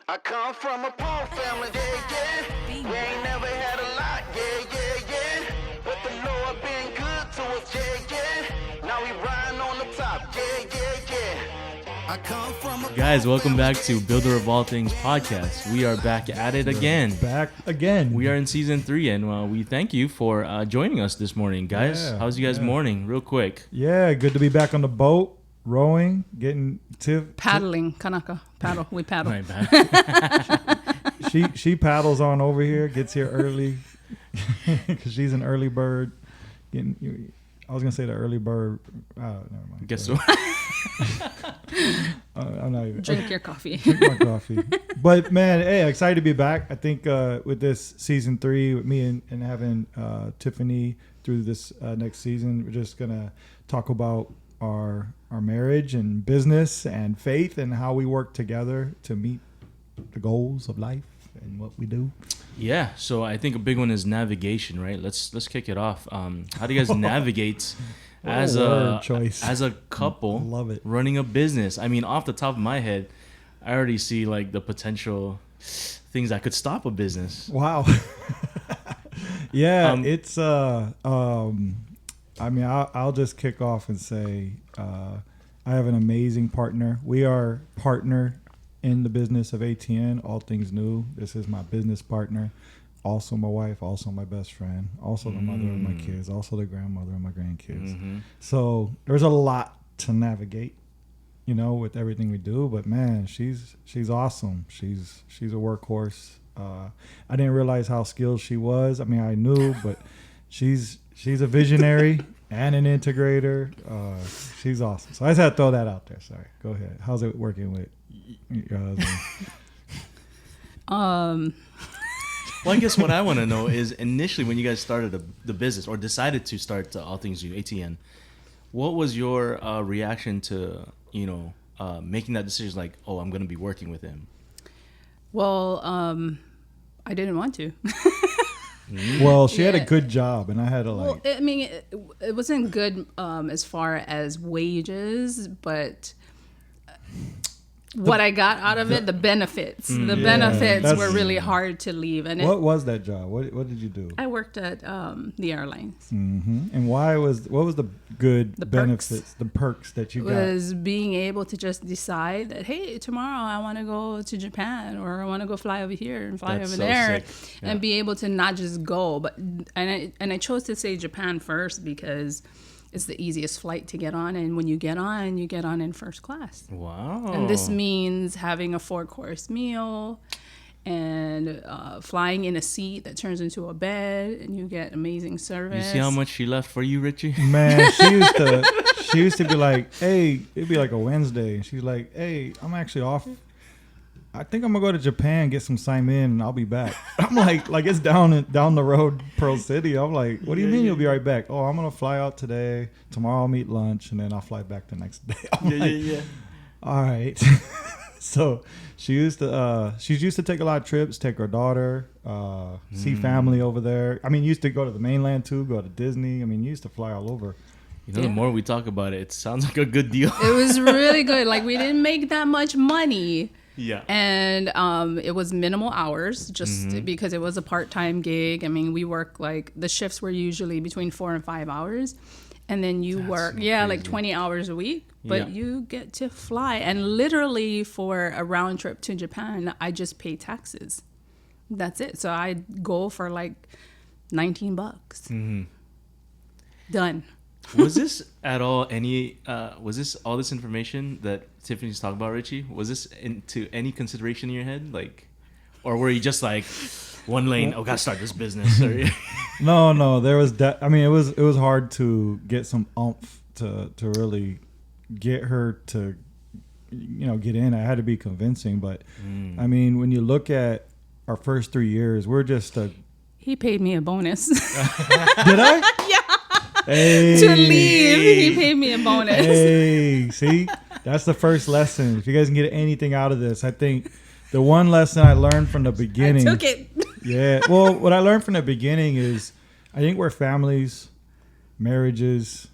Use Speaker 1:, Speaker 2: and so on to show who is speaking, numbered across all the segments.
Speaker 1: I come from a poor family, yeah. We ain't never had a lot, yeah. But the Lord been good to us, yeah. Now we riding on the top, yeah. I come from a
Speaker 2: Guys, welcome back to Builder of All Things podcast. We are back at it again.
Speaker 3: Back again.
Speaker 2: We are in season 3, and we thank you for joining us this morning, guys.
Speaker 3: Yeah,
Speaker 2: How's you guys' morning? Real quick.
Speaker 3: Yeah, good to be back on the boat, rowing, getting
Speaker 4: Paddling, Kanaka. Paddle. We paddle.
Speaker 2: My bad.
Speaker 3: she paddles on over here, gets here early because she's an early bird. I was gonna say the early bird. Never mind.
Speaker 2: Guess so.
Speaker 3: I'm not even.
Speaker 4: Drink your coffee.
Speaker 3: Drink my coffee. But man, hey, excited to be back. I think with this season 3, with me and having Tiffany through this next season, we're just gonna talk about our marriage and business and faith and how we work together to meet the goals of life and what we do.
Speaker 2: Yeah, so I think a big one is navigation, right? Let's kick it off. How do you guys navigate as a couple
Speaker 3: Love it.
Speaker 2: running a business? I mean, off the top of my head, I already see like the potential things that could stop a business.
Speaker 3: Wow. Yeah, it's I mean, I'll just kick off and say I have an amazing partner. We are partnered in the business of ATN, All Things New. This is my business partner, also my wife, also my best friend, also the mother of my kids, also the grandmother of my grandkids. Mm-hmm. So there's a lot to navigate, with everything we do. But man, she's awesome. She's a workhorse. I didn't realize how skilled she was. I mean, I knew, but she's a visionary and an integrator. She's awesome. So I just had to throw that out there. Sorry. Go ahead. How's it working with your husband?
Speaker 2: Well, I guess what I want to know is initially when you guys started the business or decided to start All Things New, ATN, what was your reaction to, making that decision like, oh, I'm going to be working with him?
Speaker 4: Well, I didn't want to.
Speaker 3: Well, she had a good job, and I had to
Speaker 4: Well, I mean, it wasn't good as far as wages, but what I got out of it, the benefits. The benefits were really hard to leave. And
Speaker 3: what was that job? What did you do?
Speaker 4: I worked at the airlines.
Speaker 3: Mm-hmm. And what was the good benefits, the perks that you got?
Speaker 4: Was being able to just decide that, hey, tomorrow I want to go to Japan, or I want to go fly over here and fly over there, and be able to not just go, but and I chose to say Japan first because it's the easiest flight to get on, and when you get on in first class.
Speaker 2: Wow.
Speaker 4: And this means having a 4-course meal and flying in a seat that turns into a bed, and you get amazing service.
Speaker 2: You see how much she left for you, Richie?
Speaker 3: Man, she used to be like, hey, it'd be like a Wednesday, and she's like, hey, I'm actually off. I think I'm gonna go to Japan, get some Simon, and I'll be back. I'm like it's down the road, Pearl City. I'm like, what do you mean you'll be right back? Oh, I'm gonna fly out today. Tomorrow I'll meet lunch, and then I'll fly back the next day. Yeah. All right. So she used to take a lot of trips, take her daughter, see family over there. I mean, used to go to the mainland too, go to Disney. I mean, used to fly all over.
Speaker 2: The more we talk about it, it sounds like a good deal.
Speaker 4: It was really good. Like, we didn't make that much money.
Speaker 2: Yeah.
Speaker 4: And it was minimal hours just because it was a part-time gig. I mean, we work the shifts were usually between 4 and 5 hours. And then you work, like 20 hours a week. But you get to fly. And literally for a round trip to Japan, I just pay taxes. That's it. So I go for like $19. Mm-hmm. Done.
Speaker 2: Was this at all was this all this information that Tiffany's talking about, Richie? Was this into any consideration in your head? Like, or were you just like one lane, gotta start this business?
Speaker 3: No, there was I mean, it was hard to get some oomph to really get her to, get in. I had to be convincing, but I mean, when you look at our first 3 years, we're just
Speaker 4: He paid me a bonus.
Speaker 3: Did I?
Speaker 4: Yeah.
Speaker 3: Hey.
Speaker 4: To leave, he paid me a bonus.
Speaker 3: Hey, see, that's the first lesson. If you guys can get anything out of this, I think the one lesson I learned from the beginning.
Speaker 4: I took it.
Speaker 3: Yeah. Well, what I learned from the beginning is I think we're families, marriages,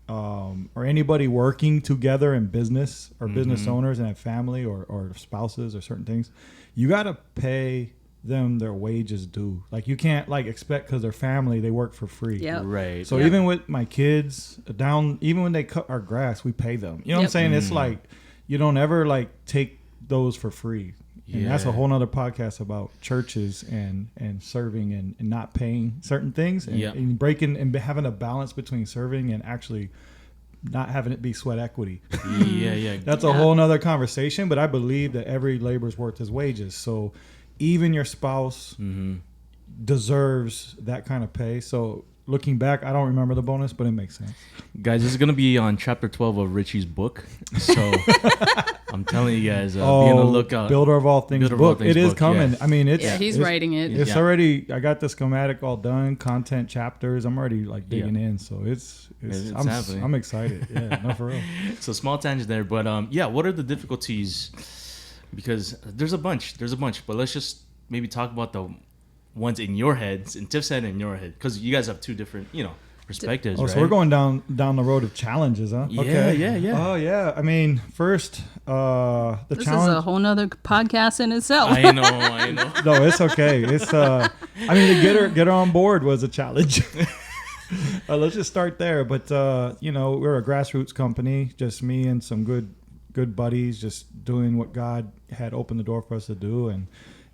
Speaker 3: or anybody working together in business or business owners and have family or spouses or certain things, you got to pay them their wages due. Like you can't like expect because they're family, they work for free.
Speaker 4: Yep.
Speaker 2: Right.
Speaker 3: So even with my kids even when they cut our grass, we pay them. You know what I'm saying? It's like you don't ever like take those for free. And that's a whole nother podcast about churches and serving and not paying certain things and breaking and having a balance between serving and actually not having it be sweat equity. That's a whole nother conversation, but I believe that every labor is worth his wages. So even your spouse deserves that kind of pay. So looking back, I don't remember the bonus, but it makes sense.
Speaker 2: Guys, this is going to be on chapter 12 of Richie's book. So I'm telling you guys, be on the lookout.
Speaker 3: Builder of All Things book. It is coming.
Speaker 2: Yeah.
Speaker 3: I mean,
Speaker 4: he's writing it.
Speaker 3: It's already, I got the schematic all done, content chapters. I'm already like digging in. So it's
Speaker 2: happening.
Speaker 3: I'm excited. Yeah, no, for real.
Speaker 2: So small tangent there. But what are the difficulties? Because there's a bunch. But let's just maybe talk about the ones in your heads, in Tiff's head and in your head. Because you guys have two different, perspectives, right?
Speaker 3: So we're going down the road of challenges, huh?
Speaker 2: Yeah,
Speaker 3: okay.
Speaker 2: yeah.
Speaker 3: Oh, yeah. I mean, first, the
Speaker 4: This
Speaker 3: challenge.
Speaker 4: is a whole nother podcast in itself.
Speaker 2: I know.
Speaker 3: No, it's okay. It's I mean, to get her on board was a challenge. Let's just start there. But we're a grassroots company, just me and some good buddies, just doing what God had opened the door for us to do. And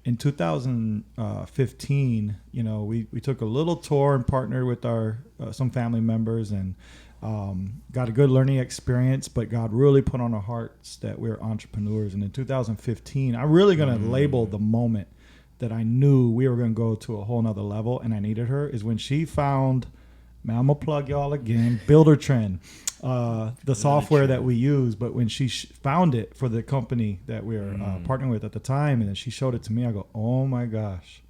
Speaker 3: in 2015, we took a little tour and partnered with our some family members and got a good learning experience. But God really put on our hearts that we're entrepreneurs. And in 2015, I'm really going to label the moment that I knew we were going to go to a whole nother level, and I needed her, is when she found, man, I'm going to plug y'all again, Builder Trend. The software that we use, but when she found it for the company that we were partnering with at the time, and then she showed it to me, I go, oh my gosh,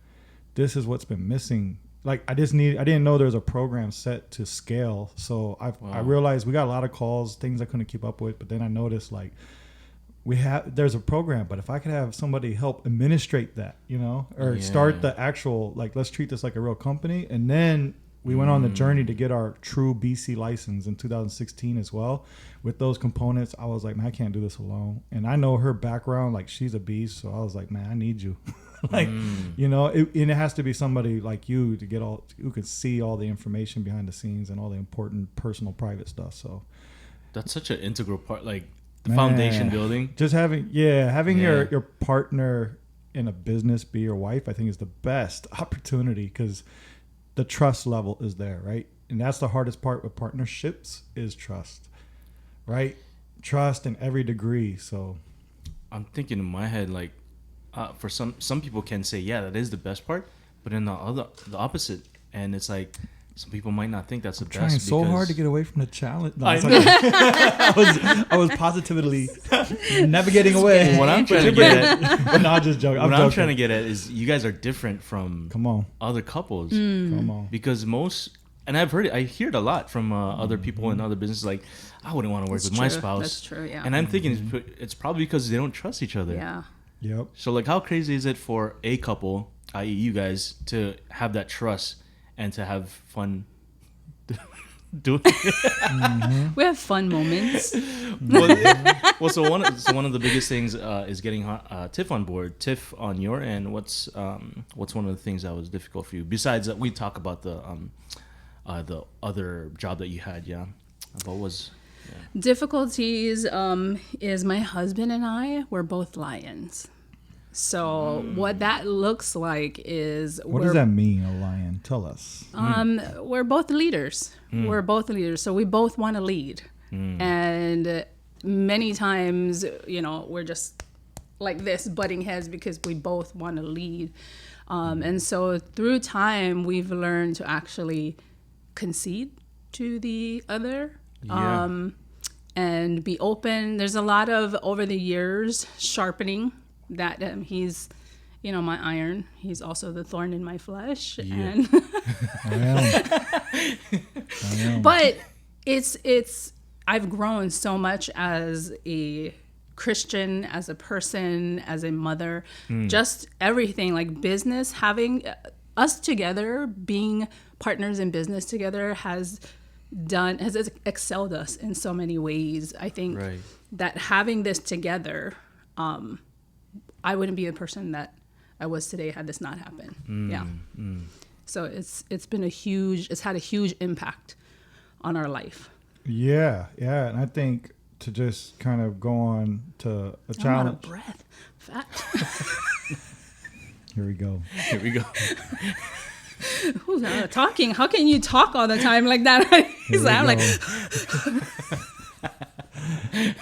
Speaker 3: this is what's been missing. Like I didn't know there was a program set to scale. So I realized we got a lot of calls, things I couldn't keep up with, but then I noticed like there's a program, but if I could have somebody help administrate that, or start the actual, like, let's treat this like a real company. And then we went on the journey to get our true BC license in 2016 as well. With those components, I was like, man, I can't do this alone. And I know her background, like she's a beast. So I was like, man, I need you. And it has to be somebody like you to get who could see all the information behind the scenes and all the important personal private stuff. So
Speaker 2: that's such an integral part, like the foundation building.
Speaker 3: Just having your partner in a business be your wife, I think is the best opportunity, because the trust level is there, right? And that's the hardest part with partnerships is trust, right? Trust in every degree. So
Speaker 2: I'm thinking in my head, like, for some people can say, yeah, that is the best part, but in the opposite, and it's like some people might not think that's the best.
Speaker 3: Trying so hard to get away from the challenge. No,
Speaker 2: I
Speaker 3: was positively navigating away.
Speaker 2: What I'm trying to get at,
Speaker 3: but no, I'm just joking.
Speaker 2: I'm trying to get at is you guys are different from other couples.
Speaker 3: Come on.
Speaker 2: Because and I hear it a lot from other people in other businesses, like, I wouldn't want to work with my spouse.
Speaker 4: That's true, yeah.
Speaker 2: And I'm thinking it's probably because they don't trust each other.
Speaker 4: Yeah.
Speaker 3: Yep.
Speaker 2: So, like, how crazy is it for a couple, i.e. you guys, to have that trust and to have fun doing it?
Speaker 4: We have fun moments.
Speaker 2: So one of the biggest things is getting Tiff on board. Tiff, on your end, what's one of the things that was difficult for you? Besides that, we talk about the other job that you had, what was...
Speaker 4: Difficulties is my husband and I, we're both lions. So what that looks like is...
Speaker 3: What does that mean, a lion? Tell us.
Speaker 4: We're both leaders. We're both leaders. So we both want to lead. And many times, we're just like this, butting heads because we both want to lead. And so through time, we've learned to actually concede to the other. And be open. There's a lot of, over the years, sharpening that he's, my iron. He's also the thorn in my flesh.
Speaker 2: Yeah.
Speaker 4: And
Speaker 3: I am.
Speaker 4: But I've grown so much as a Christian, as a person, as a mother, just everything, like business, having us together, being partners in business together has excelled us in so many ways. I think
Speaker 2: Right.
Speaker 4: that having this together, I wouldn't be the person that I was today had this not happened. Yeah. So it's had a huge impact on our life.
Speaker 3: Yeah, and I think to just kind of go on to a
Speaker 4: I'm
Speaker 3: challenge.
Speaker 4: out of breath. Fact.
Speaker 3: Here we go.
Speaker 2: Here we go.
Speaker 4: Who's not talking? How can you talk all the time like that?
Speaker 3: Here we
Speaker 4: I'm like,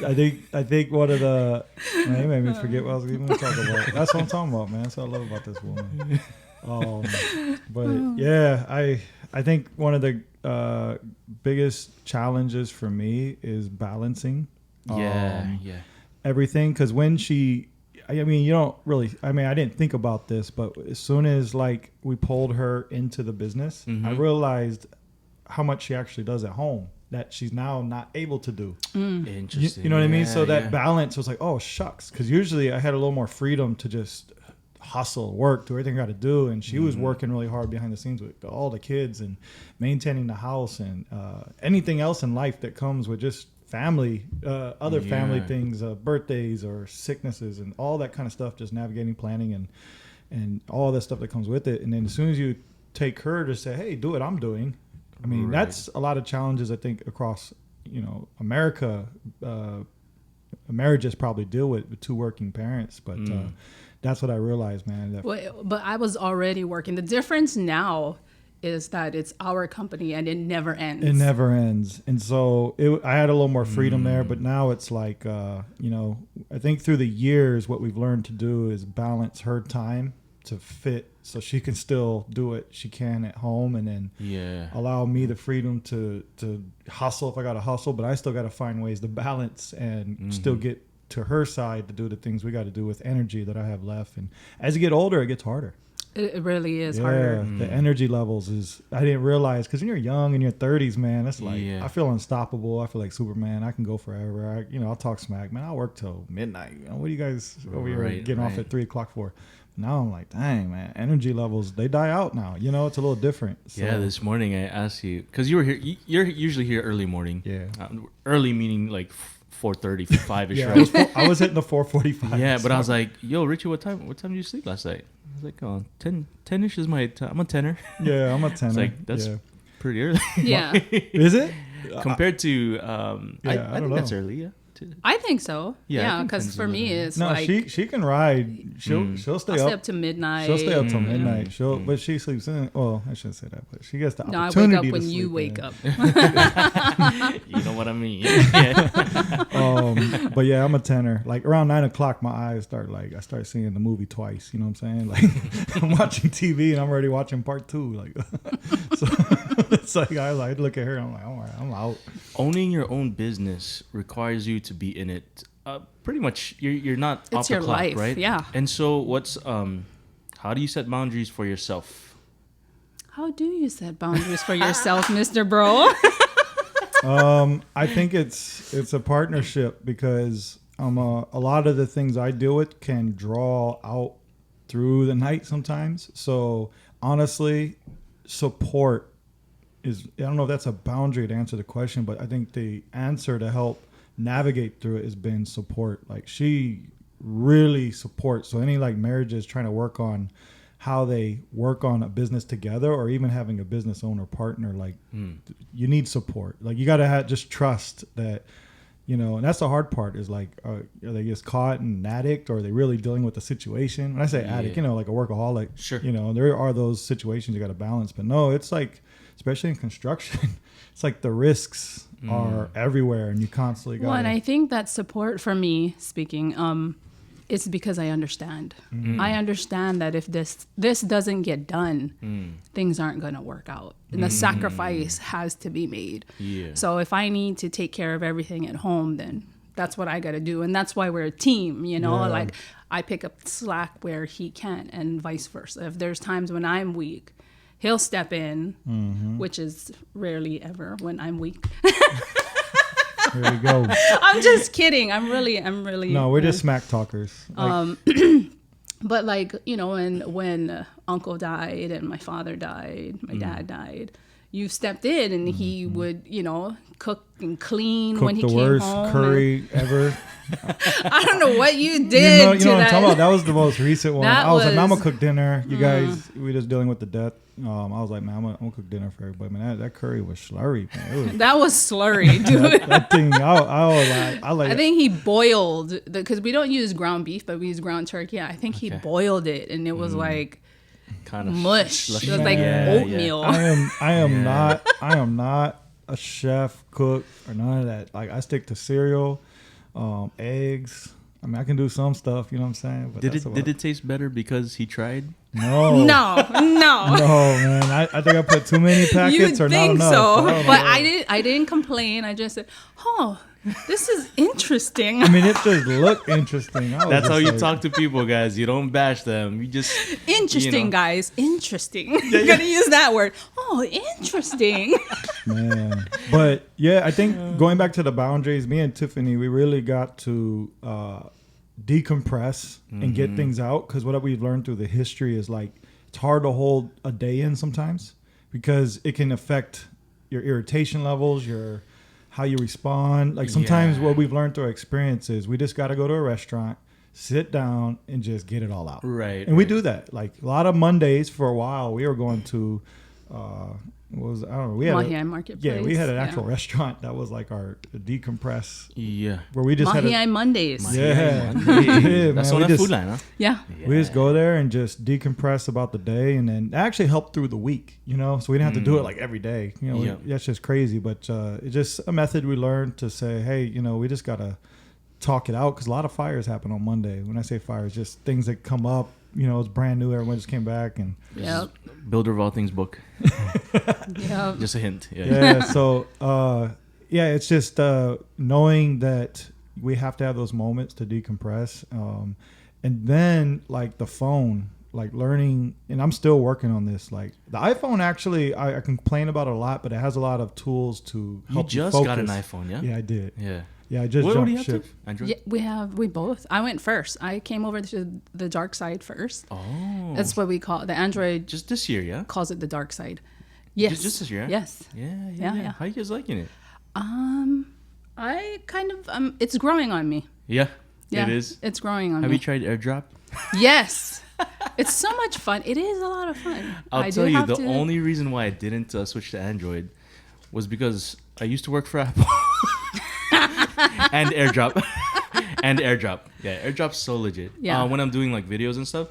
Speaker 3: I think one of the man, you made me forget what I was even going to talk about. That's what I'm talking about, man. That's what I love about this woman. But yeah, I think one of the biggest challenges for me is balancing.
Speaker 2: Yeah.
Speaker 3: Everything, because when I mean, you don't really, I mean, I didn't think about this, but as soon as like we pulled her into the business, I realized how much she actually does at home that she's now not able to do.
Speaker 2: Interesting.
Speaker 3: You know what I mean? So that balance was like, oh, shucks. Because usually I had a little more freedom to just hustle, work, do everything I got to do. And she was working really hard behind the scenes with all the kids and maintaining the house and anything else in life that comes with just family, other family things, birthdays or sicknesses and all that kind of stuff, just navigating, planning and all that stuff that comes with it. And then as soon as you take her to say, hey, do what I'm doing, I mean, that's a lot of challenges I think across, America, marriages probably deal with two working parents, but that's what I realized, man.
Speaker 4: but I was already working. The difference now is that it's our company and it never ends.
Speaker 3: It never ends. And so I had a little more freedom there, but now it's like, I think through the years, what we've learned to do is balance her time to fit so she can still do what she can at home and then allow me the freedom to hustle if I got to hustle, but I still got to find ways to balance and still get to her side to do the things we got to do with energy that I have left. And as you get older, it gets harder.
Speaker 4: It really is harder.
Speaker 3: The energy levels I didn't realize, because when you're young in your 30s, man, it's like, I feel unstoppable. I feel like Superman. I can go forever. I'll talk smack, man. I'll work till midnight. What are you guys over here getting off at 3 o'clock for? Now I'm like, dang, man, energy levels, they die out now. It's a little different. So.
Speaker 2: Yeah, this morning I asked you, because you were here, you're usually here early morning.
Speaker 3: Yeah.
Speaker 2: Early meaning like 4:30, 5-ish,
Speaker 3: Yeah,
Speaker 2: right?
Speaker 3: I was hitting the 4:45.
Speaker 2: Yeah, but I was like, yo, Richie, what time did you sleep last night? I was like, oh, 10-ish is my time. I'm a 10er.
Speaker 3: Yeah, I'm a 10er.
Speaker 2: It's like, that's pretty early.
Speaker 4: Yeah.
Speaker 3: Is it?
Speaker 2: Compared to, I
Speaker 3: don't
Speaker 2: think
Speaker 3: know.
Speaker 2: that's early, yeah.
Speaker 4: I think so.
Speaker 2: Yeah, I
Speaker 4: Yeah,
Speaker 2: think
Speaker 4: because
Speaker 2: 10's
Speaker 4: for
Speaker 2: a
Speaker 4: me,
Speaker 2: little-
Speaker 4: it's
Speaker 3: No,
Speaker 4: like
Speaker 3: she can ride. She'll stay
Speaker 4: I'll
Speaker 3: up.
Speaker 4: stay up to midnight.
Speaker 3: She'll stay up till midnight. But she sleeps in. Well, I shouldn't say that, but she gets the
Speaker 4: No, I
Speaker 3: opportunity
Speaker 4: wake up when
Speaker 3: to
Speaker 4: you
Speaker 3: sleep
Speaker 4: wake
Speaker 3: in.
Speaker 4: up.
Speaker 2: You know what I mean? Yeah.
Speaker 3: But yeah, I'm a 10er. Like around 9 o'clock, my eyes I start seeing the movie twice. You know what I'm saying? Like I'm watching TV and I'm already watching part 2. Like, so it's like I look at her and I'm like, all right, I'm out.
Speaker 2: Owning your own business requires you to be in it. Pretty much, you're not
Speaker 4: It's
Speaker 2: off the
Speaker 4: your
Speaker 2: clock,
Speaker 4: life,
Speaker 2: right?
Speaker 4: yeah.
Speaker 2: And so, how do you set boundaries for yourself?
Speaker 4: How do you set boundaries for yourself, Mr. Bro?
Speaker 3: I think it's a partnership because a lot of the things I deal with can draw out through the night sometimes. So honestly, support is, I don't know if that's a boundary to answer the question, but I think the answer to help navigate through it has been support. Like she really supports. So any like marriages trying to work on how they work on a business together or even having a business owner partner, like you need support. Like you got to have just trust that, and that's the hard part is like, are they just caught in an addict or are they really dealing with the situation? When I say addict, like a workaholic,
Speaker 2: Sure.
Speaker 3: There are those situations you got to balance, but no, it's like, especially in construction, it's like the risks are everywhere and you constantly got
Speaker 4: Well, and I think that support for me speaking, it's because I understand. I understand that if this doesn't get done, things aren't going to work out. And the sacrifice has to be made.
Speaker 2: Yeah.
Speaker 4: So if I need to take care of everything at home, then that's what I got to do. And that's why we're a team, like I pick up slack where he can't and vice versa. If there's times when I'm weak, he'll step in, which is rarely ever when I'm weak.
Speaker 3: Here we go.
Speaker 4: I'm just kidding. I'm really.
Speaker 3: No, we're just smack talkers. Like,
Speaker 4: But when Uncle died and my father died, my dad died, you stepped in, and he would, you know, cook and clean
Speaker 3: Cook
Speaker 4: when he
Speaker 3: the
Speaker 4: came
Speaker 3: worst
Speaker 4: home.
Speaker 3: curry ever.
Speaker 4: I don't know what you did.
Speaker 3: You know
Speaker 4: to
Speaker 3: what I'm
Speaker 4: that.
Speaker 3: talking about? That was the most recent one.
Speaker 4: That
Speaker 3: I was like, man, I'm
Speaker 4: was-
Speaker 3: gonna cook dinner. You guys, we just dealing with the death. I was like, man, I'm gonna cook dinner for everybody. Man, that curry was slurry. Man. It was,
Speaker 4: That was slurry, dude.
Speaker 3: that thing, I was like,
Speaker 4: I think he boiled because we don't use ground beef, but we use ground turkey. I think he boiled it, and it was like
Speaker 2: Kind of
Speaker 4: mush. It was
Speaker 2: slushy.
Speaker 4: like
Speaker 3: Yeah,
Speaker 4: oatmeal.
Speaker 3: I am not a chef, cook, or none of that. Like I stick to cereal, eggs. I mean, I can do some stuff. You know what I'm saying? But
Speaker 2: Did it taste better because he tried?
Speaker 3: No.
Speaker 4: No,
Speaker 3: No, man. I think I put too many
Speaker 4: you
Speaker 3: packets or not
Speaker 4: think
Speaker 3: enough.
Speaker 4: so?
Speaker 3: I don't
Speaker 4: But
Speaker 3: know.
Speaker 4: I didn't complain. I just said, "Oh, this is interesting."
Speaker 3: I mean, it just looked interesting. I was
Speaker 2: That's
Speaker 3: just
Speaker 2: how you
Speaker 3: like,
Speaker 2: talk to people, guys. You don't bash them. You just
Speaker 4: Interesting,
Speaker 2: you know.
Speaker 4: guys. Interesting. You're gonna use that word. Oh, interesting.
Speaker 3: Man. But yeah, I think going back to the boundaries, me and Tiffany, we really got to decompress and get things out, because what we've learned through the history is like it's hard to hold a day in sometimes because it can affect your irritation levels, your how you respond. Like sometimes
Speaker 2: Yeah.
Speaker 3: what we've learned through our experience is we just got to go to a restaurant, sit down, and just get it all out.
Speaker 2: Right.
Speaker 3: And we
Speaker 2: right.
Speaker 3: do that. Like a lot of Mondays for a while, we were going to, what was I don't know. We had
Speaker 4: Mahiai Marketplace.
Speaker 3: yeah, we had an
Speaker 4: Yeah.
Speaker 3: actual restaurant that was like our decompress,
Speaker 2: Yeah.
Speaker 3: where we just had
Speaker 4: Mahiai Mondays.
Speaker 3: yeah,
Speaker 2: Hey,
Speaker 3: yeah,
Speaker 2: that's
Speaker 3: man,
Speaker 2: on
Speaker 3: we
Speaker 2: that
Speaker 3: just-
Speaker 2: food line, huh?
Speaker 4: Yeah.
Speaker 3: we just go there and just decompress about the day, and then it actually helped through the week, you know. So we didn't have to do it like every day, you know.
Speaker 2: Yeah.
Speaker 3: That's just crazy, but it's just a method we learned to say, hey, you know, we just gotta talk it out, because a lot of fires happen on Monday. When I say fires, just things that come up. You know, it's brand new. Everyone just came back, and
Speaker 4: Yep.
Speaker 2: Builder of All Things book.
Speaker 4: Yep.
Speaker 2: Just a hint. Yeah.
Speaker 3: yeah. So yeah, it's just knowing that we have to have those moments to decompress, and then like the phone, like learning, and I'm still working on this. Like the iPhone, actually, I complain about it a lot, but it has a lot of tools to
Speaker 2: You
Speaker 3: help
Speaker 2: just
Speaker 3: focus.
Speaker 2: got an iPhone, yeah?
Speaker 3: Yeah, I did.
Speaker 2: Yeah.
Speaker 3: Yeah, I just
Speaker 2: What do
Speaker 3: jumped
Speaker 2: you have
Speaker 3: ship.
Speaker 2: to? Android?
Speaker 4: Yeah, we both. I went first. I came over to the dark side first.
Speaker 2: Oh.
Speaker 4: That's what we call it. The Android
Speaker 2: Just this year, yeah?
Speaker 4: calls it the dark side. Yes.
Speaker 2: Just this year?
Speaker 4: Yes.
Speaker 2: Yeah. How you guys liking it?
Speaker 4: I kind of it's growing on me.
Speaker 2: Yeah.
Speaker 4: Yeah,
Speaker 2: It is.
Speaker 4: It's growing on
Speaker 2: Have
Speaker 4: me.
Speaker 2: you tried AirDrop?
Speaker 4: Yes. It's so much fun. It is a lot of fun.
Speaker 2: I'll
Speaker 4: I
Speaker 2: tell
Speaker 4: do
Speaker 2: you,
Speaker 4: have
Speaker 2: the
Speaker 4: to-
Speaker 2: only reason why I didn't switch to Android was because I used to work for Apple. And AirDrop. And AirDrop. Yeah, AirDrop's so legit.
Speaker 4: Yeah.
Speaker 2: When I'm doing like videos and stuff,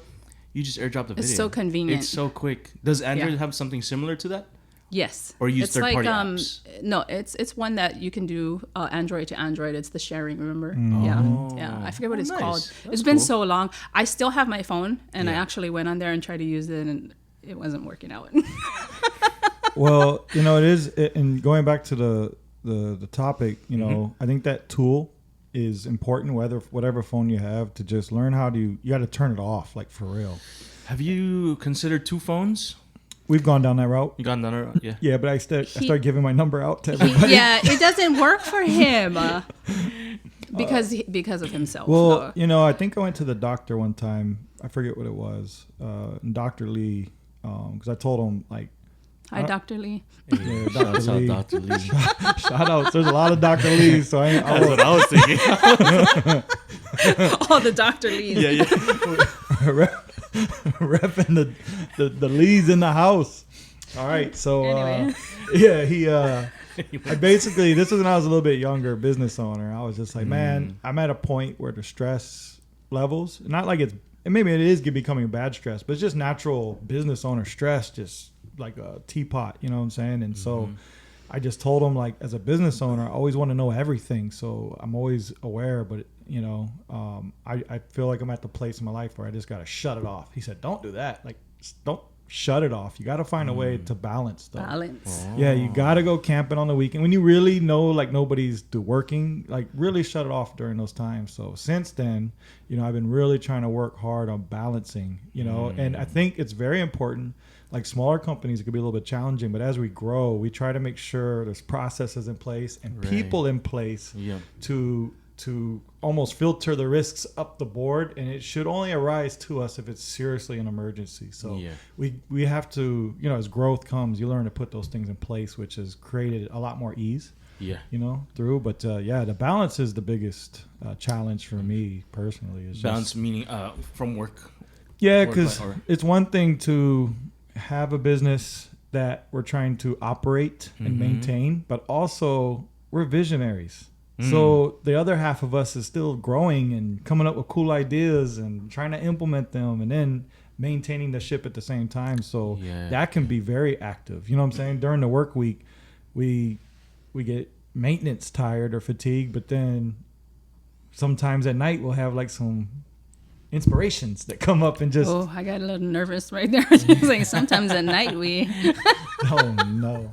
Speaker 2: you just AirDrop the video.
Speaker 4: It's so convenient.
Speaker 2: It's so quick. Does Android
Speaker 4: Yeah.
Speaker 2: have something similar to that?
Speaker 4: Yes.
Speaker 2: Or use
Speaker 4: It's
Speaker 2: third-party apps?
Speaker 4: No, it's one that you can do Android to Android. It's the sharing, remember?
Speaker 2: Oh.
Speaker 4: Yeah. I forget what it's
Speaker 2: nice.
Speaker 4: called.
Speaker 2: That's
Speaker 4: It's been
Speaker 2: cool.
Speaker 4: so long. I still have my phone, and I
Speaker 2: Yeah.
Speaker 4: actually went on there and tried to use it, and it wasn't working out.
Speaker 3: Well, you know, it is, and going back to the topic, you know, I think that tool is important, whatever phone you have, to just learn how to, you got to turn it off, like for real.
Speaker 2: Have you considered 2 phones?
Speaker 3: We've gone down that route.
Speaker 2: You got another? Yeah.
Speaker 3: Yeah, but I started giving my number out to everybody.
Speaker 4: Yeah, it doesn't work for him because of himself.
Speaker 3: Well, you know, I think I went to the doctor one time. I forget what it was. Dr. Lee, because I told him, like,
Speaker 4: Hi, Dr. Lee.
Speaker 3: yeah,
Speaker 2: Shouts
Speaker 3: Dr.
Speaker 2: out
Speaker 3: Lee.
Speaker 2: Dr. Lee.
Speaker 3: Shout out. There's a lot of Dr. Lees, so I
Speaker 2: That's what I was thinking.
Speaker 4: Oh, the Dr. Lees.
Speaker 2: yeah.
Speaker 3: repping the Lees in the house. All right, so
Speaker 4: Anyway.
Speaker 3: yeah, he I basically, this was when I was a little bit younger, business owner. I was just like, man, I'm at a point where the stress levels, not like it's, and maybe it is becoming bad stress, but it's just natural business owner stress, just like a teapot, you know what I'm saying? And so I just told him, like, as a business owner, I always want to know everything, so I'm always aware, but you know, I feel like I'm at the place in my life where I just got to shut it off. He said, don't do that. Like, don't shut it off. You got to find a way to balance stuff.
Speaker 4: Balance.
Speaker 3: Yeah, you got to go camping on the weekend when you really know, like, nobody's working. Like, really shut it off during those times. So since then, you know, I've been really trying to work hard on balancing, you know, and I think it's very important. Like, smaller companies, it could be a little bit challenging, but as we grow, we try to make sure there's processes in place and
Speaker 2: Right.
Speaker 3: people in place
Speaker 2: Yeah.
Speaker 3: to to almost filter the risks up the board, and it should only arise to us if it's seriously an emergency. So we have to, as growth comes, you learn to put those things in place, which has created a lot more ease.
Speaker 2: Yeah.
Speaker 3: Through. But the balance is the biggest challenge for me personally. Is
Speaker 2: Balance meaning from work.
Speaker 3: Yeah, because it's one thing to have a business that we're trying to operate and maintain, but also we're visionaries. So the other half of us is still growing and coming up with cool ideas and trying to implement them, and then maintaining the ship at the same time. So that can be very active. You know what I'm saying? During the work week, we get maintenance tired or fatigued, but then sometimes at night we'll have like some inspirations that come up and just...
Speaker 4: Oh, I got a little nervous right there. It's like sometimes at night we...
Speaker 3: Oh, no.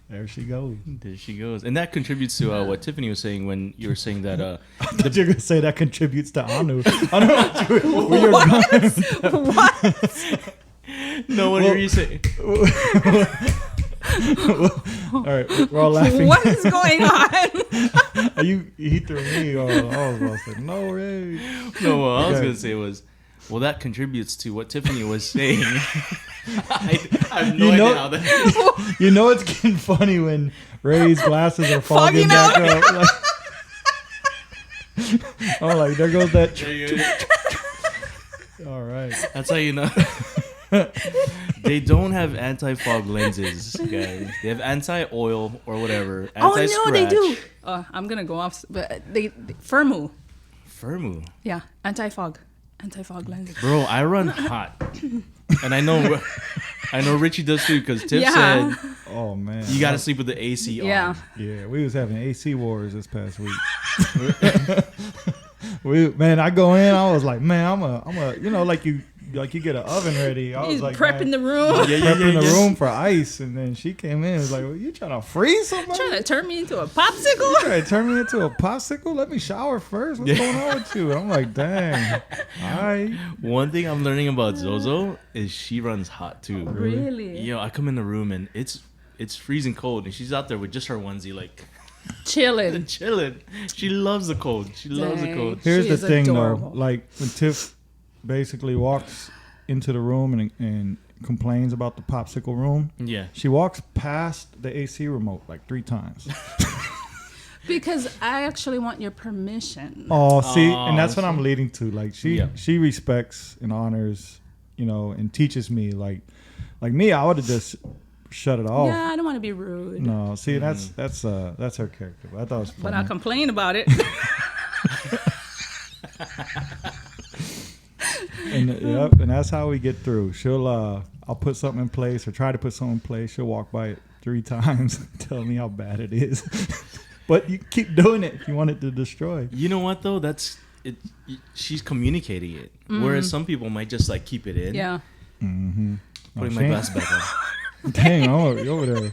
Speaker 3: There she goes.
Speaker 2: There she goes. And that contributes to what Tiffany was saying when you were saying that...
Speaker 3: I thought you were going to say that contributes to Anu. I don't know where you're going.
Speaker 4: What?
Speaker 2: No, what are you saying?
Speaker 3: All right, we're all laughing.
Speaker 4: What is going on?
Speaker 3: He threw me. I was about to say, no, Ray.
Speaker 2: No, what I was going to say was, well, that contributes to what Tiffany was saying. I have no idea how that...
Speaker 3: It's getting funny when Ray's glasses are fogging back up. Like, there goes that... All right.
Speaker 2: That's how you know. They don't have anti-fog lenses, guys. They have anti-oil or whatever. Anti-scratch.
Speaker 4: Oh, no, they do. I'm going to go off. But they Firmu. Yeah, anti-fog lenses.
Speaker 2: Bro, I run hot. And I know Richie does too, because Tiff said,
Speaker 3: oh, man,
Speaker 2: you got to sleep with the AC on.
Speaker 3: Yeah, we was having AC wars this past week. I go in, I was like, man, I'm a like you get an oven ready. I was like,
Speaker 4: prepping the room.
Speaker 3: Prepping the room for ice, and then she came in and was like, well, you trying to freeze somebody?
Speaker 4: Trying to turn me into a popsicle?
Speaker 3: You trying to turn me into a popsicle? Let me shower first. What's going on with you? I'm like, dang. All right.
Speaker 2: One thing I'm learning about Zozo is she runs hot too.
Speaker 4: Really?
Speaker 2: I come in the room and it's freezing cold, and she's out there with just her onesie, like
Speaker 4: chilling.
Speaker 2: She loves the cold. She loves the cold.
Speaker 3: Here's the thing, adorable. Though. Like when Tiff basically walks into the room and complains about the popsicle room. Yeah. She walks past the AC remote like 3 times.
Speaker 4: Because I actually want your permission.
Speaker 3: Oh, see, and that's what I'm leading to. Like she respects and honors, and teaches me. Like me, I would have just shut it off.
Speaker 4: Yeah, I don't want to be rude.
Speaker 3: No, see, that's her character. I thought it was funny.
Speaker 4: But I complain about it.
Speaker 3: And that's how we get through. I'll put something in place or try to put something in place. She'll walk by it 3 times and tell me how bad it is. But you keep doing it if you want it to destroy.
Speaker 2: You know what though? That's it. She's communicating it, whereas some people might just like keep it in. Yeah.
Speaker 3: Mm-hmm.
Speaker 2: Putting my glass back on.
Speaker 3: Dang, I'm over there.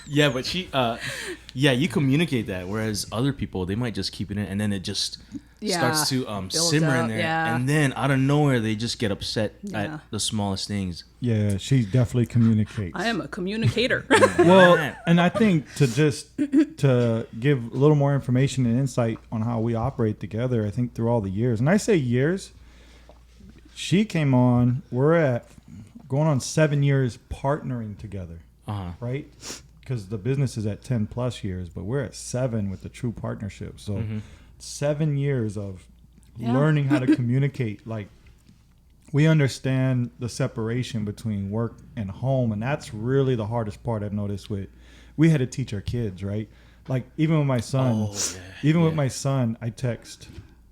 Speaker 2: Yeah, but you communicate that, whereas other people, they might just keep it in, and then it just starts to simmer in there, and then out of nowhere they just get upset at the smallest things.
Speaker 3: Yeah, she definitely communicates.
Speaker 4: I am a communicator.
Speaker 3: Well, and I think to give a little more information and insight on how we operate together, I think through all the years, and I say years, she came on, we're at going on 7 years partnering together, right? Because the business is at 10 plus years, but we're at 7 with the true partnership. So 7 years of learning how to communicate. Like, we understand the separation between work and home, and that's really the hardest part I've noticed with. We had to teach our kids, right? Like, even with my son, with my son,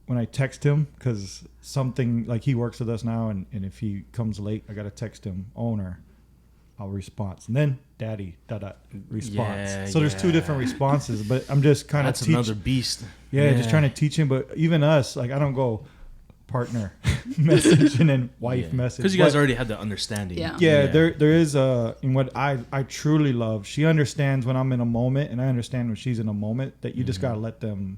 Speaker 3: when I text him, because something, like he works with us now, and if he comes late, I got to text him, owner, I'll respond. And then daddy, response.
Speaker 2: Yeah,
Speaker 3: so there's 2 different responses, but I'm just kind of teaching.
Speaker 2: That's another beast.
Speaker 3: Yeah, just trying to teach him. But even us, like I don't go partner message and then wife message.
Speaker 2: Because you guys already had the understanding.
Speaker 3: Yeah, there is in what I truly love. She understands when I'm in a moment, and I understand when she's in a moment, that you just got to let them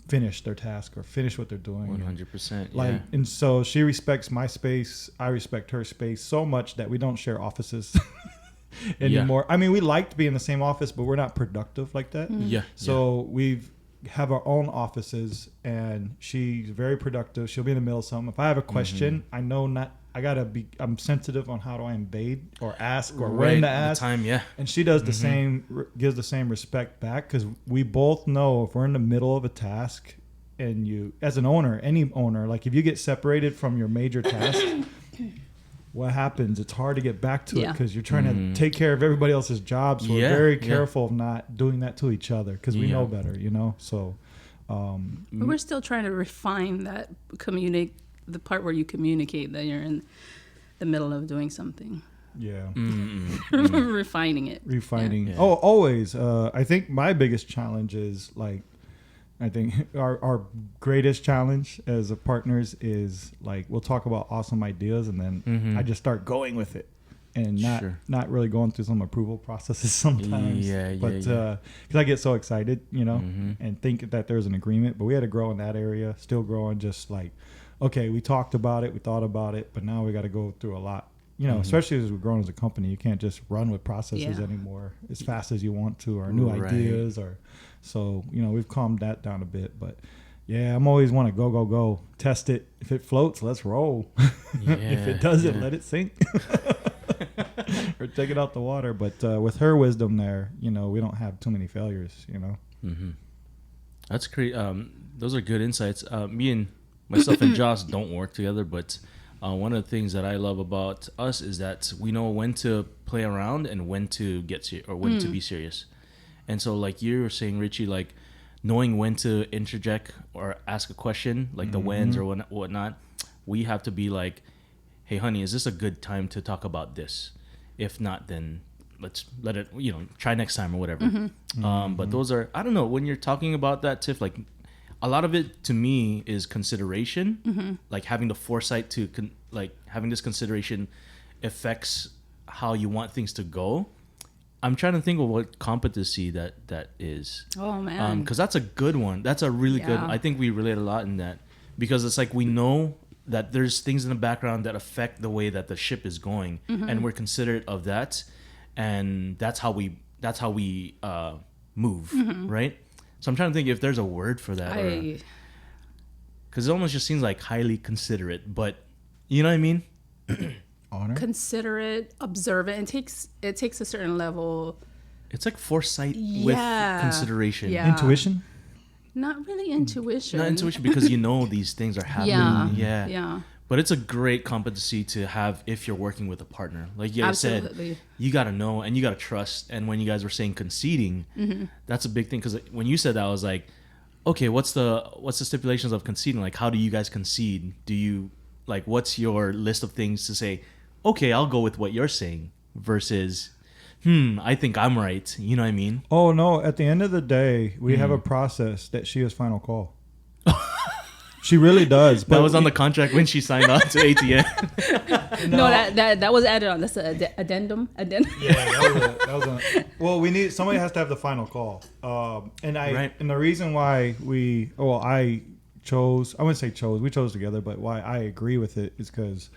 Speaker 3: finish their task or finish what they're doing.
Speaker 2: 100%.
Speaker 3: And so she respects my space. I respect her space so much that we don't share offices anymore. I mean, we like to be in the same office, but we're not productive like that. So we've have our own offices, and she's very productive. She'll be in the middle of something. If I have a question, I know I'm sensitive on how do I invade or ask or when to ask.
Speaker 2: The time, yeah.
Speaker 3: And she does the same, gives the same respect back, because we both know if we're in the middle of a task, and you, as an owner, any owner, like if you get separated from your major task, what happens? It's hard to get back to it because you're trying to take care of everybody else's jobs. So we're very careful of not doing that to each other, because we know better, you know? So,
Speaker 4: but we're still trying to refine that the part where you communicate that you're in the middle of doing something.
Speaker 3: Yeah.
Speaker 4: Refining it.
Speaker 3: Yeah. Oh, always. I think my biggest challenge is I think our greatest challenge as partners is we'll talk about awesome ideas, and then I just start going with it and not really going through some approval processes sometimes. Because I get so excited, you know, and think that there's an agreement. But we had to grow in that area, still growing, just okay, we talked about it, we thought about it, but now we got to go through a lot. You know, especially as we're growing as a company, you can't just run with processes anymore as fast as you want to, or new ideas, or so. You know, we've calmed that down a bit, but yeah, I'm always want to go, test it. If it floats, let's roll. If it doesn't, let it sink, or take it out the water. But with her wisdom, there, you know, we don't have too many failures. You know,
Speaker 2: That's great. Those are good insights. Me and myself and Josh don't work together, but. One of the things that I love about us is that we know when to play around and when to get when to be serious. And so, like you were saying, Richie, knowing when to interject or ask a question, the whens or whatnot, we have to be hey, honey, is this a good time to talk about this? If not, then let's let it, try next time or whatever. But those are, I don't know, when you're talking about that, Tiff, a lot of it to me is consideration, having the foresight to having this consideration affects how you want things to go. I'm trying to think of what competency that is.
Speaker 4: Oh man,
Speaker 2: because that's a good one. That's a really good. I think we relate a lot in that, because it's we know that there's things in the background that affect the way that the ship is going, and we're considerate of that, and that's how we move, right? So I'm trying to think if there's a word for that, because it almost just seems highly considerate, but you know what I mean?
Speaker 3: Honor,
Speaker 4: considerate, observant. It takes a certain level.
Speaker 2: It's foresight with consideration,
Speaker 3: intuition.
Speaker 4: Not really intuition.
Speaker 2: Not intuition, because these things are happening.
Speaker 4: Yeah.
Speaker 2: But it's a great competency to have if you're working with a partner. Like you guys said, you got to know and you got to trust. And when you guys were saying conceding, that's a big thing. Because when you said that, I was like, okay, what's the stipulations of conceding? How do you guys concede? Do you, what's your list of things to say, okay, I'll go with what you're saying versus, I think I'm right. You know what I mean?
Speaker 3: Oh, no. At the end of the day, we have a process that she has final call. She really does. But
Speaker 2: that was on the contract when she signed on to ATN.
Speaker 4: No, that was added on. That's an addendum.
Speaker 3: Yeah, that was a. Well, somebody has to have the final call. And the reason why we chose together, but why I agree with it is because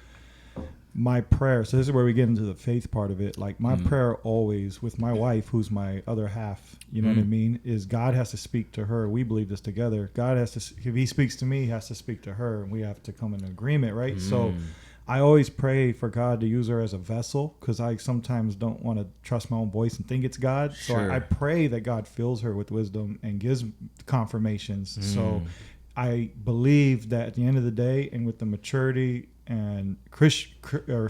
Speaker 3: my prayer. So this is where we get into the faith part of it. My prayer always with my wife, who's my other half, you know what I mean, is God has to speak to her. We believe this together. God has to, if he speaks to me, he has to speak to her, and we have to come in agreement, right? So I always pray for God to use her as a vessel, because I sometimes don't want to trust my own voice and think it's God. So I pray that God fills her with wisdom and gives confirmations. So I believe that at the end of the day, and with the maturity and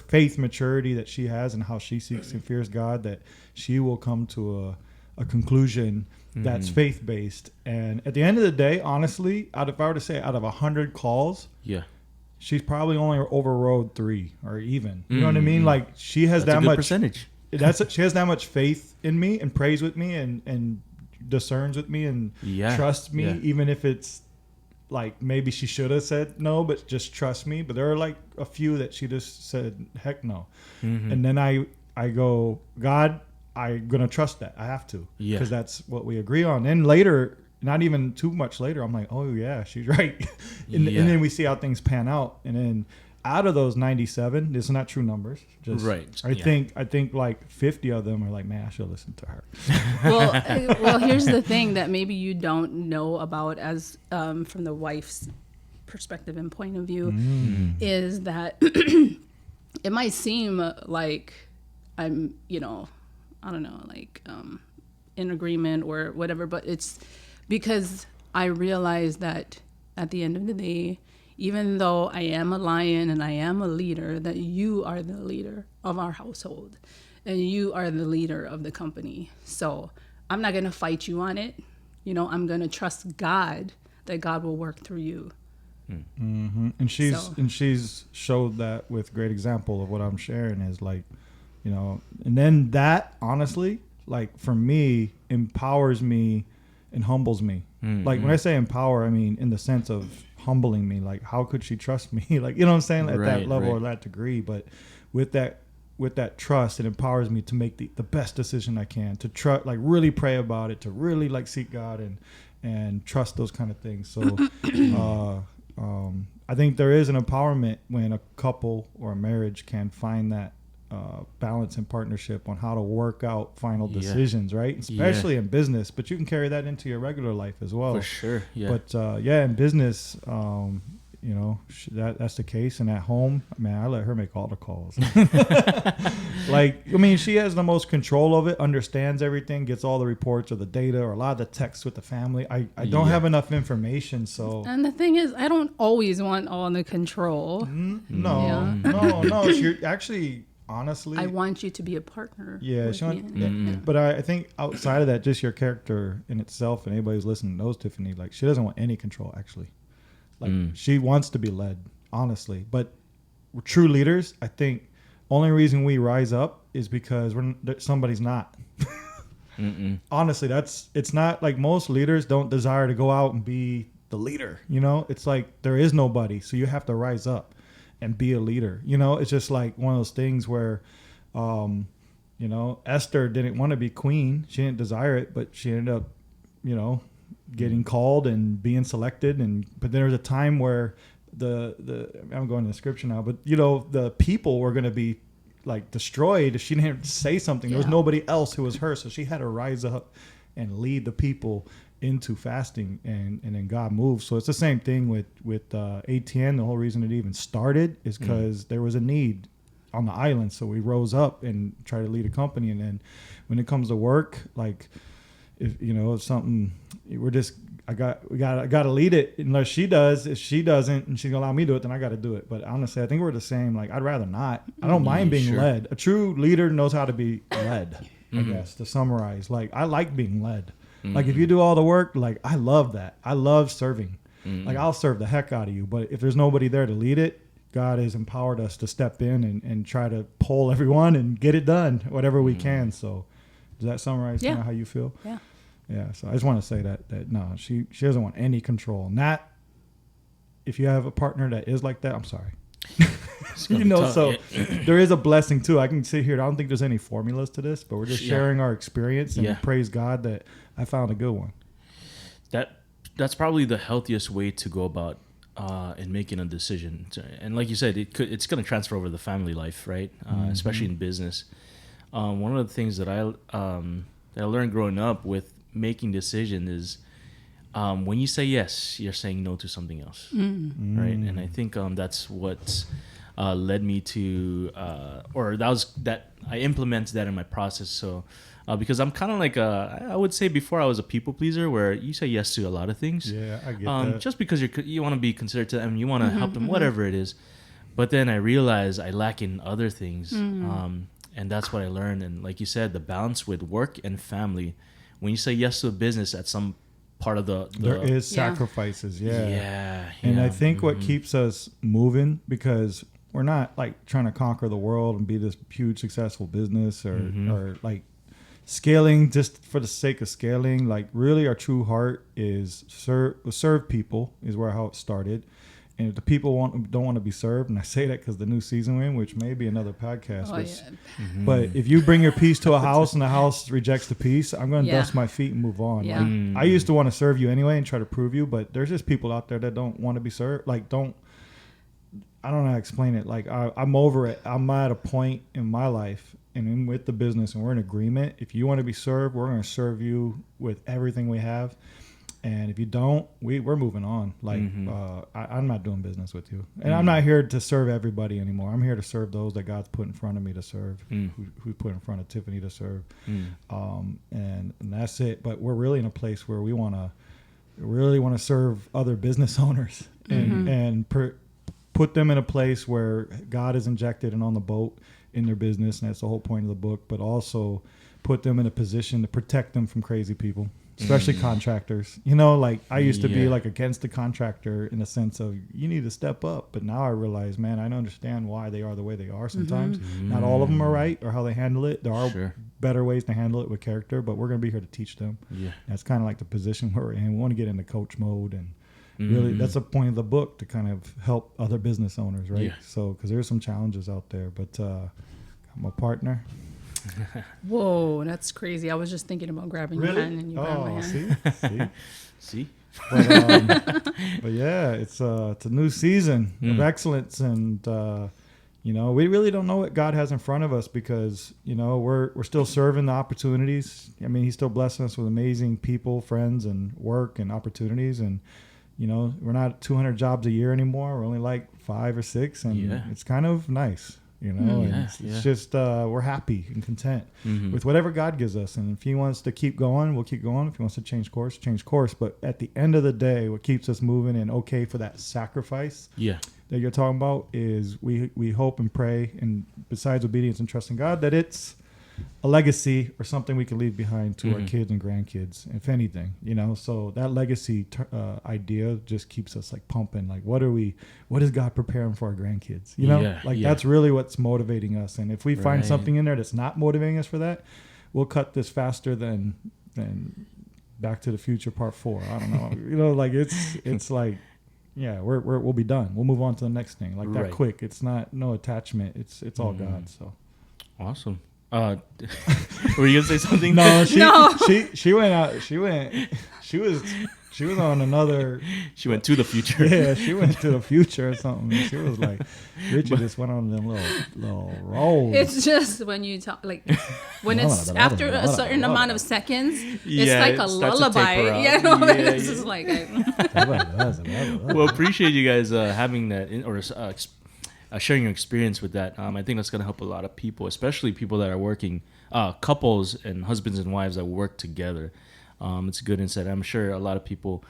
Speaker 3: faith maturity that she has, and how she seeks and fears God, that she will come to a conclusion that's faith-based. And at the end of the day, honestly, if I were to say out of 100 calls, she's probably only overrode 3 or even. You know what I mean? She has
Speaker 2: that's
Speaker 3: that
Speaker 2: a good
Speaker 3: much
Speaker 2: percentage.
Speaker 3: She has that much faith in me, and prays with me, and discerns with me, and trusts me, even if it's maybe she should have said no, but just trust me. But there are a few that she just said heck no. And then I go, God, I'm gonna trust that. I have to, because that's what we agree on. And later, not even too much later, I'm like, oh yeah, she's right. And then we see how things pan out. And then out of those 97, this is not true numbers. Just,
Speaker 2: Right.
Speaker 3: I think like 50 of them are like, man, I should listen to her.
Speaker 4: Well, here's the thing that maybe you don't know about as from the wife's perspective and point of view is that it might seem like I'm, I don't know, like in agreement or whatever, but it's because I realize that at the end of the day, even though I am a lion and I am a leader, that you are the leader of our household and you are the leader of the company. So I'm not going to fight you on it. I'm going to trust God that God will work through you.
Speaker 3: Mm-hmm. And she's showed that with great example of what I'm sharing is like, and then that honestly, like for me, empowers me and humbles me. Mm-hmm. Like when I say empower, I mean in the sense of humbling me. Like how could she trust me? Like, you know what I'm saying? At that level or that degree. But with that trust, it empowers me to make the best decision I can, to trust, like really pray about it, to really like seek God and trust those kind of things. So I think there is an empowerment when a couple or a marriage can find that balance and partnership on how to work out final decisions, right? Especially in business, but you can carry that into your regular life as well.
Speaker 2: For sure, yeah.
Speaker 3: But in business, that's the case. And at home, man, I let her make all the calls. Like, I mean, she has the most control of it, understands everything, gets all the reports or the data or a lot of the texts with the family. I don't have enough information, so.
Speaker 4: And the thing is, I don't always want all the control.
Speaker 3: No. You're actually, honestly,
Speaker 4: I want you to be a partner.
Speaker 3: Yeah, but I think outside of that, just your character in itself, and anybody who's listening knows Tiffany, like she doesn't want any control actually. Like she wants to be led, honestly. But we're true leaders, I think only reason we rise up is because somebody's not. Honestly, it's not like most leaders don't desire to go out and be the leader. It's like there is nobody, so you have to rise up and be a leader. It's just like one of those things where, Esther didn't want to be queen. She didn't desire it, but she ended up, getting called and being selected. But there was a time where I'm going to the scripture now, but the people were going to be like destroyed if she didn't say something. There was nobody else who was her. So she had to rise up and lead the people into fasting, and then God moved. So it's the same thing with ATN. The whole reason it even started is because there was a need on the island. So we rose up and tried to lead a company. And then when it comes to work, like if something, I got to lead it unless she does. If she doesn't and she's gonna allow me to do it, then I got to do it. But honestly, I think we're the same. Like I'd rather not. I don't mind being led. A true leader knows how to be led. I guess to summarize, like I like being led. Like if you do all the work, like I love that. I love serving. Like I'll serve the heck out of you. But if there's nobody there to lead it, God has empowered us to step in and try to pull everyone and get it done, whatever we can. So does that summarize kind of how you feel?
Speaker 4: Yeah. Yeah.
Speaker 3: So I just want to say that no, she doesn't want any control. Not if you have a partner that is like that, I'm sorry. So there is a blessing too. I can sit here. I don't think there's any formulas to this, but we're just sharing our experience and praise God that I found a good one.
Speaker 2: That's probably the healthiest way to go about in making a decision. And like you said, it's going to transfer over the family life, right? Especially in business. One of the things that I learned growing up with making decision is when you say yes, you're saying no to something else, right? And I think that's what led me to, or that I implemented that in my process. So because I'm kind of like I would say before I was a people pleaser, where you say yes to a lot of things.
Speaker 3: Yeah, I get that.
Speaker 2: Just because you want to be considerate to them, you want to help them, whatever it is. But then I realized I lack in other things, and that's what I learned. And like you said, the balance with work and family. When you say yes to a business at some part of
Speaker 3: there is sacrifices, and I think what keeps us moving, because we're not like trying to conquer the world and be this huge successful business or like scaling just for the sake of scaling. Like really our true heart is serve people is how it started. And if the people don't want to be served, and I say that because the new season we're in, which may be another podcast, but if you bring your peace to a house and the house rejects the peace, I'm going to dust my feet and move on.
Speaker 4: Yeah.
Speaker 3: Like, I used to want to serve you anyway and try to prove you, but there's just people out there that don't want to be served. Like I don't know how to explain it. Like I'm over it. I'm at a point in my life and with the business, and we're in agreement. If you want to be served, we're going to serve you with everything we have. And if you don't, we're moving on. Like I'm not doing business with you, and I'm not here to serve everybody anymore. I'm here to serve those that God's put in front of me to serve, who put in front of Tiffany to serve, and that's it. But we're really in a place where we really want to serve other business owners and put them in a place where God is injected and on the boat in their business, and that's the whole point of the book. But also put them in a position to protect them from crazy people. Especially contractors, like I used to be like against the contractor in the sense of you need to step up. But now I realize, man, I don't understand why they are the way they are sometimes. Not all of them are right or how they handle it. There are better ways to handle it with character, but we're going to be here to teach them. Yeah. That's kind of like the position we're in. We want to get into coach mode and really that's the point of the book, to kind of help other business owners, right? Yeah. So, because there's some challenges out there, but I'm a partner.
Speaker 4: Whoa, that's crazy. I was just thinking about grabbing your hand, and you grabbed my hand.
Speaker 2: See.
Speaker 3: But yeah, it's a new season of excellence, and we really don't know what God has in front of us because we're still serving the opportunities. I mean, He's still blessing us with amazing people, friends, and work and opportunities, and we're not 200 jobs a year anymore. We're only like 5 or 6, and it's kind of nice. It's just we're happy and content with whatever God gives us. And if He wants to keep going, we'll keep going. If He wants to change course. But at the end of the day, what keeps us moving and okay for that sacrifice that you're talking about is we hope and pray, and besides obedience and trusting God, that it's a legacy or something we can leave behind to our kids and grandkids, if anything, so that legacy idea just keeps us like pumping. Like, what is God preparing for our grandkids? That's really what's motivating us. And if we find something in there that's not motivating us for that, we'll cut this faster than Back to the Future Part 4. I don't know. It's like, we'll be done. We'll move on to the next thing like that quick. It's no attachment. It's all God. So
Speaker 2: awesome. Were you gonna say something?
Speaker 3: No, she went out. She was on another.
Speaker 2: She went to the future.
Speaker 3: Yeah, she went to the future or something. She was like, Richie just went on them little rolls.
Speaker 4: It's just when you talk, like when it's after a certain amount of seconds, it's like a lullaby. It's just like.
Speaker 2: Well, appreciate you guys having that sharing your experience with that. I think that's going to help a lot of people, especially people that are working, couples and husbands and wives that work together. It's a good insight. I'm sure a lot of people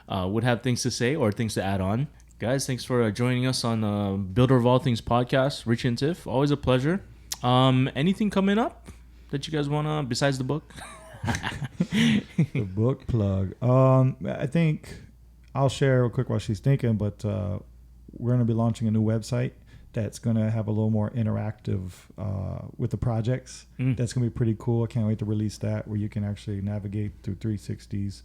Speaker 2: would have things to say or things to add on. Guys, thanks for joining us on Builder of All Things podcast. Richie and Tiff, always a pleasure. Anything coming up that you guys want to, besides the book?
Speaker 3: The book plug. I think I'll share real quick while she's thinking, but we're going to be launching a new website that's going to have a little more interactive with the projects. That's going to be pretty cool. I can't wait to release that, where you can actually navigate through 360s,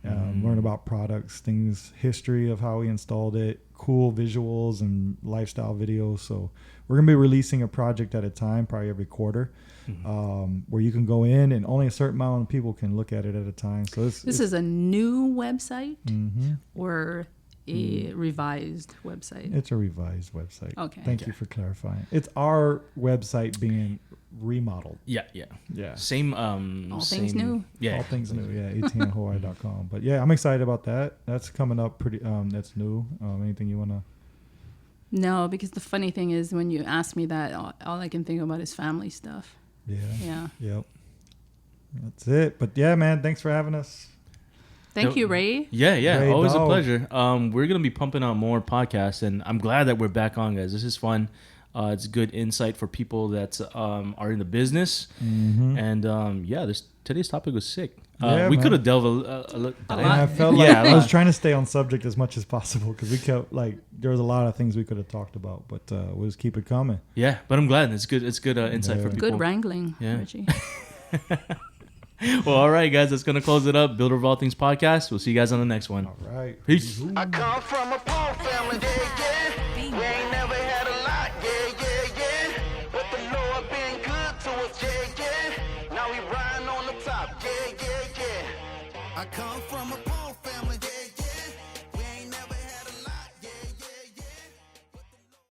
Speaker 3: learn about products, things, history of how we installed it, cool visuals and lifestyle videos. So we're going to be releasing a project at a time, probably every quarter, where you can go in and only a certain amount of people can look at it at a time. So this
Speaker 4: is a new website or a revised website?
Speaker 3: It's a revised website.
Speaker 4: Okay.
Speaker 3: Thank you for clarifying. It's our website being remodeled.
Speaker 2: Yeah. Same. All
Speaker 4: things new.
Speaker 2: Yeah.
Speaker 3: All things new. Yeah. ATNHawaii.com. But yeah, I'm excited about that. That's coming up pretty. That's new. Anything you wanna?
Speaker 4: No, because the funny thing is, when you ask me that, all I can think about is family stuff. Yeah. Yep.
Speaker 3: That's it. But yeah, man, thanks for having us.
Speaker 4: Thank you, Ray.
Speaker 2: Yeah. Ray, always a pleasure. We're going to be pumping out more podcasts, and I'm glad that we're back on, guys. This is fun. It's good insight for people that are in the business. And today's topic was sick. We could have delved a lot.
Speaker 3: I felt like I was trying to stay on subject as much as possible, because we kept there was a lot of things we could have talked about, but we'll just keep it coming.
Speaker 2: Yeah, but I'm glad. It's good insight for people.
Speaker 4: Good wrangling, Richie.
Speaker 2: Well, all right, guys, that's going to close it up. Builder of All Things podcast. We'll see you guys on the next one.
Speaker 3: All right.
Speaker 2: Peace.
Speaker 1: I come from a poor family, We ain't never had a lot, But the Lord been good to us, Now we riding on the top, I come from a poor family,